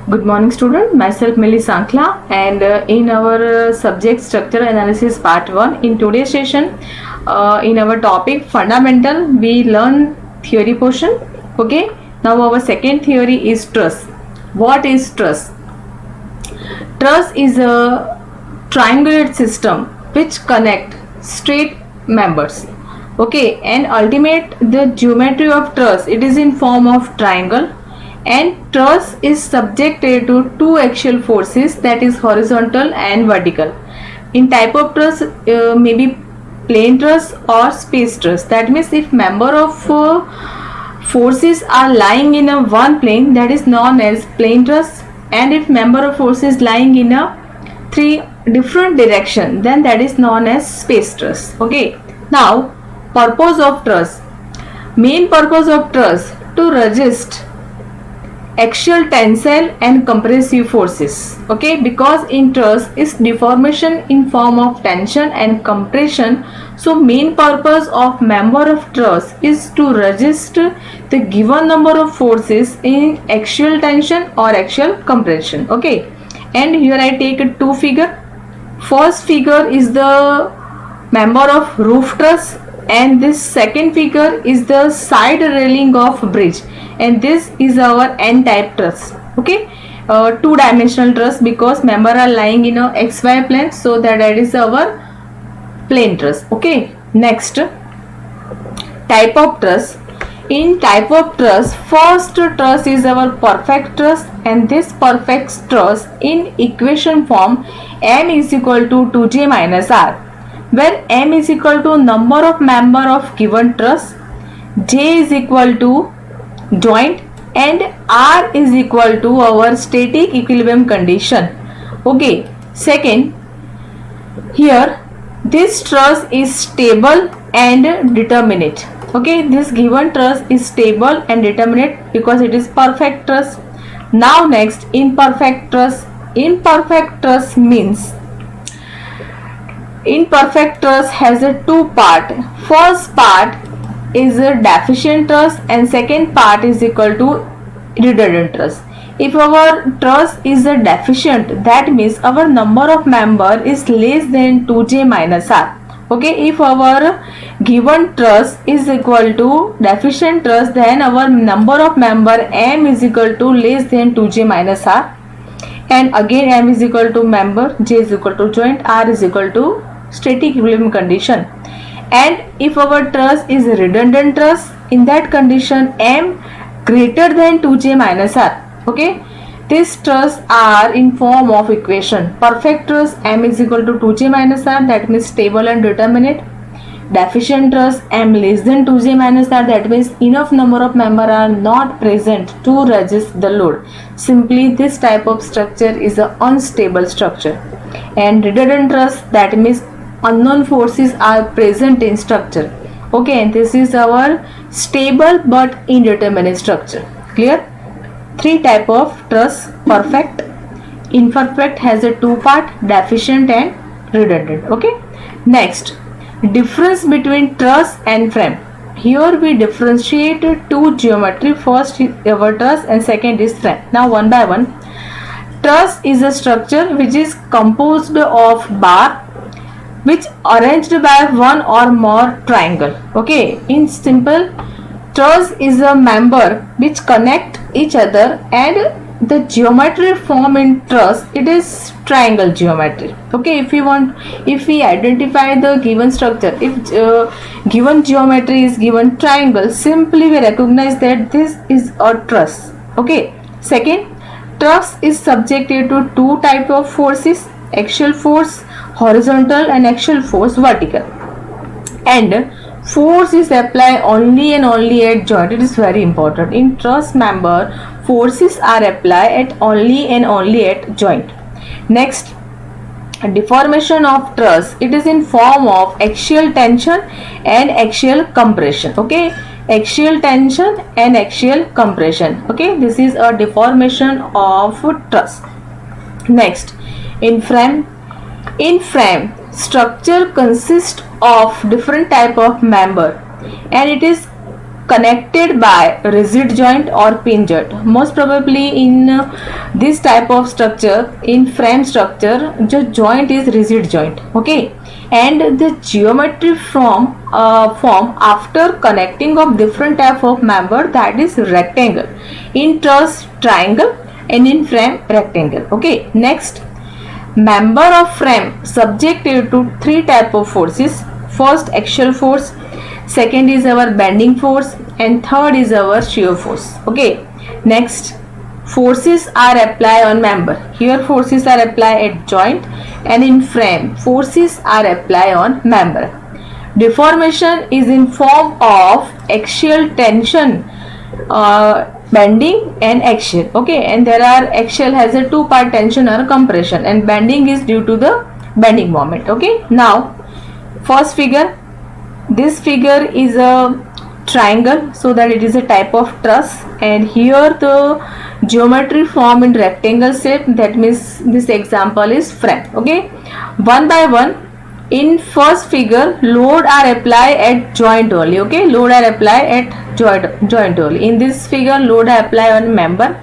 Good morning student, myself Millie Sankla and in our subject structure analysis part 1 in today's session in our topic fundamental we learn theory portion. Okay, now our second theory is trust. What is trust? Trust is a triangulate system which connect straight members. Okay, and ultimate the geometry of truss, it is in form of triangle, and truss is subjected to two axial forces, that is horizontal and vertical. In type of truss maybe plane truss or space truss. That means if member of forces are lying in a one plane, that is known as plane truss, and if member of forces lying in a three different direction, then that is known as space truss. Okay, now purpose of truss. Main purpose of truss to resist axial tensile and compressive forces. Okay, because in truss is deformation in form of tension and compression, so main purpose of member of truss is to resist the given number of forces in axial tension or axial compression. Okay, and here I take two figure. First figure is the member of roof truss, and this second figure is the side railing of bridge, and this is our N type truss. Okay, two-dimensional truss because member are lying in a XY plane, so that is our plane truss. Okay, next type of truss. In type of truss, first truss is our perfect truss, and this perfect truss in equation form M is equal to 2j minus r, where M is equal to number of member of given truss, J is equal to joint, and R is equal to our static equilibrium condition. Okay, second, here this truss is stable and determinate. Okay, this given truss is stable and determinate because it is perfect truss. Now next, imperfect truss. Imperfect truss means imperfect truss has a two part. First part is a deficient truss and second part is equal to redundant truss. If our truss is a deficient, that means our number of member is less than 2j minus r. Okay, if our given truss is equal to deficient truss, then our number of member M is equal to less than 2j minus r, and again M is equal to member, J is equal to joint, R is equal to static equilibrium condition. And if our truss is redundant truss, in that condition M greater than 2j minus r. Okay, this truss are in form of equation. Perfect truss M is equal to 2j minus r, that means stable and determinate. Deficient truss M less than 2j minus r, that means enough number of member are not present to resist the load. Simply this type of structure is an unstable structure. And redundant truss, that means unknown forces are present in structure. Okay, and this is our stable but indeterminate structure. Clear? Three type of truss: perfect, imperfect has a two part, deficient and redundant. Okay, next, difference between truss and frame. Here we differentiate two geometry. First is our truss and second is frame. Now one by one. Truss is a structure which is composed of bar which arranged by one or more triangle. Okay, in simple, truss is a member which connect each other, and the geometry form in truss, it is triangle geometry. Okay, if we identify the given structure, if given geometry is given triangle, simply we recognize that this is a truss. Okay, second, truss is subjected to two type of forces: axial force horizontal and axial force vertical, and force is applied only and only at joint. It is very important. In truss member, forces are applied at only and only at joint. Next, deformation of truss, it is in form of axial tension and axial compression. Okay, axial tension and axial compression. Okay, this is a deformation of truss. Next, in frame, structure consists of different type of member, and it is connected by rigid joint or pin joint. Most probably in this type of structure, in frame structure, the joint is rigid joint. Okay, and the geometry form after connecting of different type of member, that is rectangle. In truss, triangle, and in frame, rectangle. Okay, next, member of frame subjected to three type of forces. First, axial force, second is our bending force, and third is our shear force. Okay, next, forces are applied on member. Here forces are applied at joint, and in frame forces are applied on member. Deformation is in form of axial tension, bending and axial. Okay, and there are axial has a two-part tension or compression, and bending is due to the bending moment. Okay, now first figure, this figure is a triangle, so that it is a type of truss, and here the geometry form in rectangle shape, that means this example is frame. Okay, one by one, in first figure, load are applied at joint only. Okay, load are applied at joint only. In this figure, load are applied on member.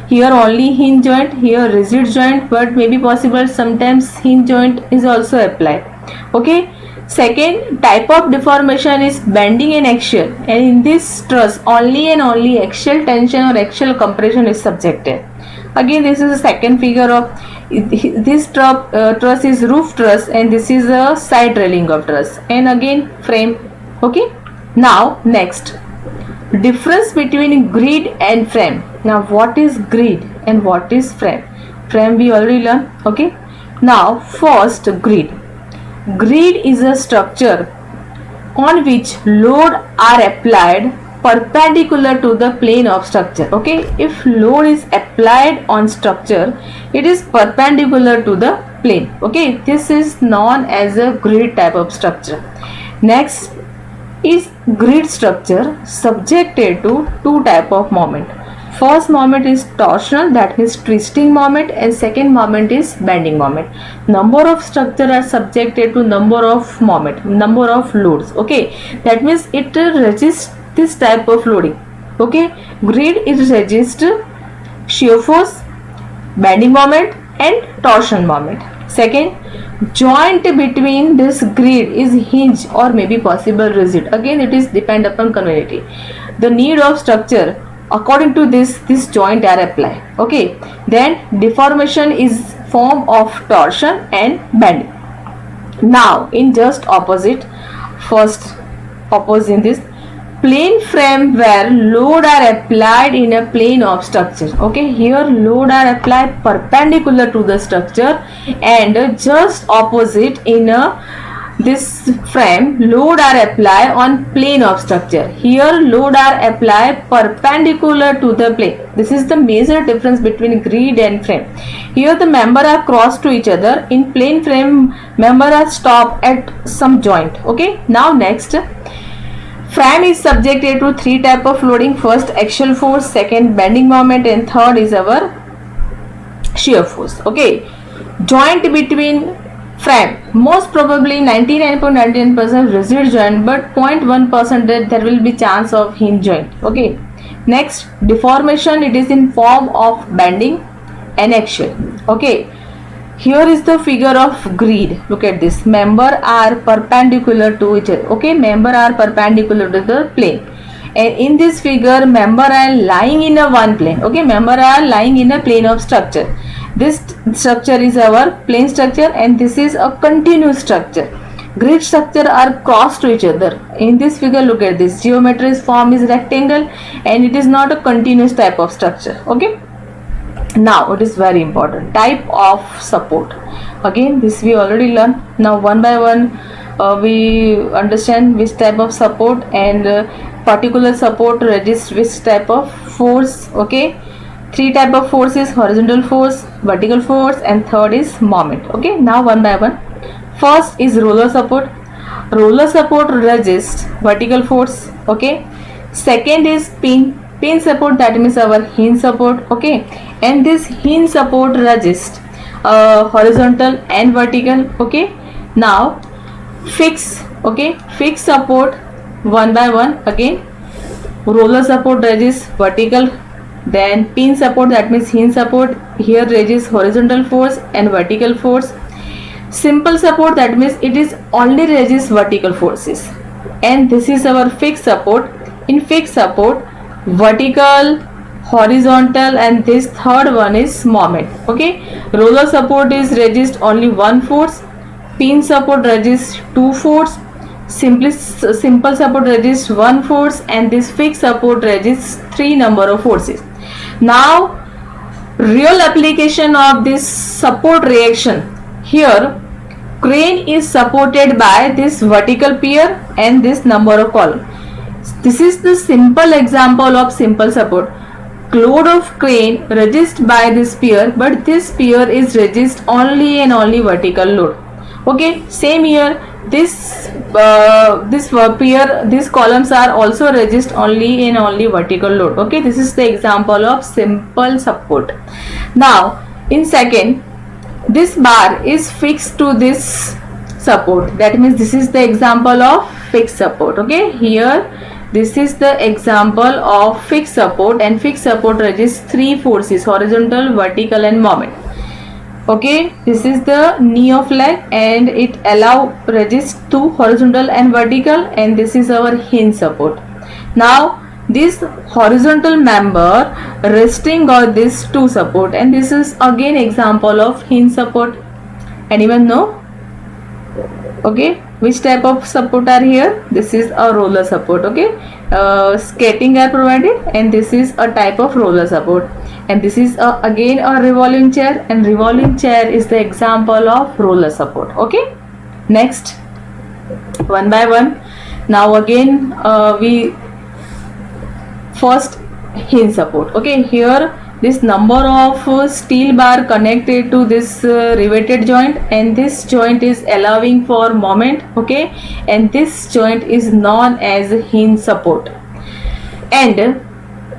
Here only hinge joint, here rigid joint, but maybe possible sometimes hinge joint is also applied. Okay, second type of deformation is bending and axial, and in this truss only and only axial tension or axial compression is subjected. Again, this is the second figure of this truss is roof truss, and this is a side railing of truss, and again frame. Okay, now next, difference between grid and frame. Now what is grid and what is frame? Frame we already learned. Okay, now first, grid. Grid is a structure on which load are applied perpendicular to the plane of structure. Okay, if load is applied on structure, it is perpendicular to the plane. Okay, this is known as a grid type of structure. Next is grid structure subjected to two type of moment. First moment is torsional, that means twisting moment, and second moment is bending moment. Number of structure are subjected to number of moment, number of loads. Okay, that means it resists this type of loading. Okay, grid is resist shear force, bending moment, and torsion moment. Second, joint between this grid is hinge or maybe possible rigid. Again, it is depend upon conveyancy. The need of structure, according to this joint are applied. Okay, then deformation is form of torsion and bending. Now in just opposite, first opposite this plane frame where load are applied in a plane of structure. Okay, here load are applied perpendicular to the structure, and just opposite in this frame, load are applied on plane of structure. Here load are applied perpendicular to the plane. This is the major difference between grid and frame. Here the member are crossed to each other. In plane frame, member are stopped at some joint. Okay, now next, frame is subjected to three type of loading. First, axial force, second, bending moment, and third is our shear force. Okay, joint between frame, most probably 99.99% rigid joint, but 0.1% there will be chance of hinge joint. Okay, next, deformation, it is in form of bending and axial. Okay, here is the figure of grid. Look at this, member are perpendicular to each other. Okay, member are perpendicular to the plane, and in this figure member are lying in a one plane. Okay, member are lying in a plane of structure. This structure is our plane structure, and this is a continuous structure. Grid structure are crossed to each other. In this figure, look at this, geometry form is rectangle, and it is not a continuous type of structure. Okay, now it is very important, type of support. Again, this we already learned. Now one by one we understand which type of support, and particular support resists which type of force. Okay, three type of forces: horizontal force, vertical force, and third is moment. Okay, now one by one. First is roller support. Roller support resists vertical force. Okay, second is pin support, that means our hinge support. Okay, and this hinge support resists horizontal and vertical. Okay, now fixed. Okay, fixed support, one by one. Again, roller support resists vertical, then pin support, that means hinge support, here resists horizontal force and vertical force. Simple support, that means it is only resists vertical forces. And this is our fixed support. In fixed support, vertical, horizontal, and this third one is moment. Okay, roller support is resist only one force, pin support resists two force, simple support resists one force, and this fixed support resists three number of forces. Now real application of this support reaction. Here crane is supported by this vertical pier and this number of column. This is the simple example of simple support. Load of crane resist by this pier, but this pier is resist only and only vertical load. Okay, same here, this pier, these columns are also resist only and only vertical load. Okay, this is the example of simple support. Now in second, this bar is fixed to this support, that means this is the example of fixed support. Okay, here this is the example of fixed support, and fixed support resists three forces: horizontal, vertical, and moment. Okay, this is the knee of leg, and it allow resist to horizontal and vertical, and this is our hinge support. Now this horizontal member resting on this two support, and this is again example of hinge support. Anyone know? Okay, which type of support are here? This is a roller support. Okay, skating are provided, and this is a type of roller support, and this is again a revolving chair, and revolving chair is the example of roller support. Okay, next, one by one. Now again we first hinge support. Okay, here this number of steel bar connected to this riveted joint, and this joint is allowing for moment. Okay, and this joint is known as hinge support. And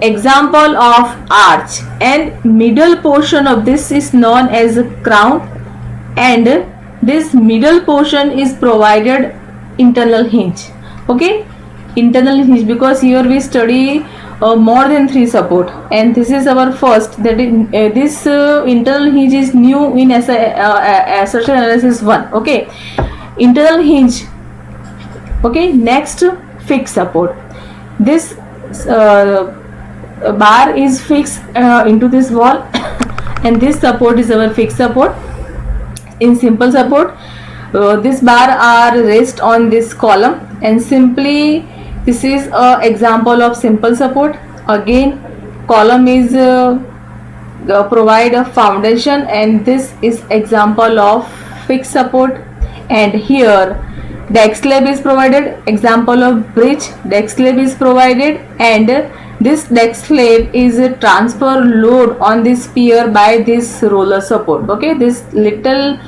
example of arch, and middle portion of this is known as crown, and this middle portion is provided internal hinge. Okay, internal hinge, because here we study more than three support, and this is our first, that is this internal hinge is new in assertion analysis 1. Okay, internal hinge. Okay, next, fixed support. This bar is fixed into this wall and this support is our fixed support. In simple support, this bar are rest on this column, and simply this is a example of simple support. Again, column is provide a foundation, and this is example of fixed support. And here deck slab is provided, example of bridge, deck slab is provided, and this deck slab is a transfer load on this pier by this roller support. Okay, this little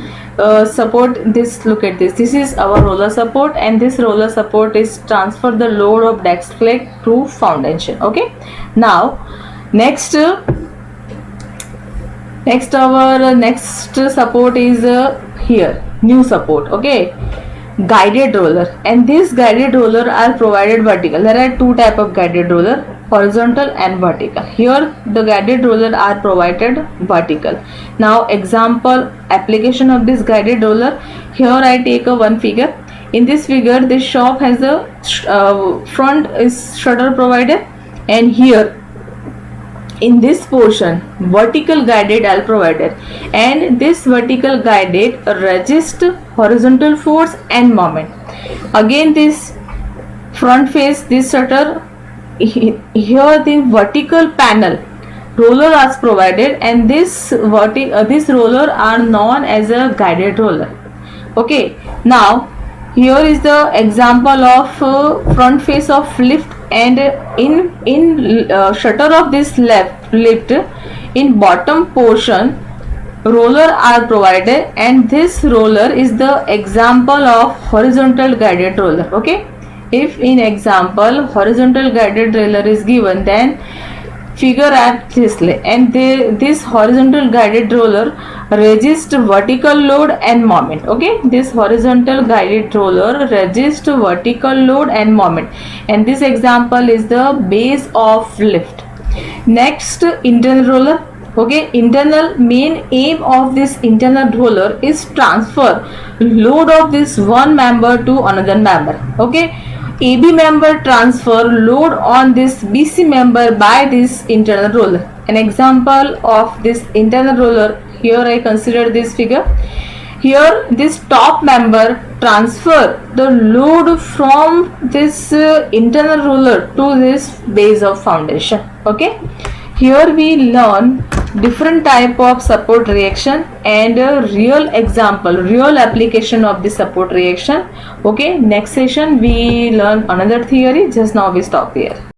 support, this, look at this is our roller support, and this roller support is transfer the load of deck slab through foundation. Okay, now next our next support is here, new support. Okay, guided roller, and this guided roller are provided vertical. There are two type of guided roller, horizontal and vertical. Here the guided roller are provided vertical. Now example application of this guided roller. Here I take a one figure. In this figure, this shop has a front is shutter provided, and here in this portion vertical guided are provided, and this vertical guided resist horizontal force and moment. Again, this front face, this shutter, here the vertical panel roller is provided, and this roller are known as a guided roller. Okay, now here is the example of front face of lift, and in shutter of this lift, in bottom portion roller are provided, and this roller is the example of horizontal guided roller. Okay, if in example horizontal guided roller is given, then figure at this and this horizontal guided roller resists vertical load and moment. Okay, this horizontal guided roller resists vertical load and moment, and this example is the base of lift. Next, internal roller. Okay, internal main aim of this internal roller is transfer load of this one member to another member. Okay, AB member transfer load on this BC member by this internal roller. An example of this internal roller, here I consider this figure. Here this top member transfer the load from this internal roller to this base of foundation. Okay, here we learn different type of support reaction and a real example, real application of the support reaction. Okay, next session we learn another theory. Just now we stop here.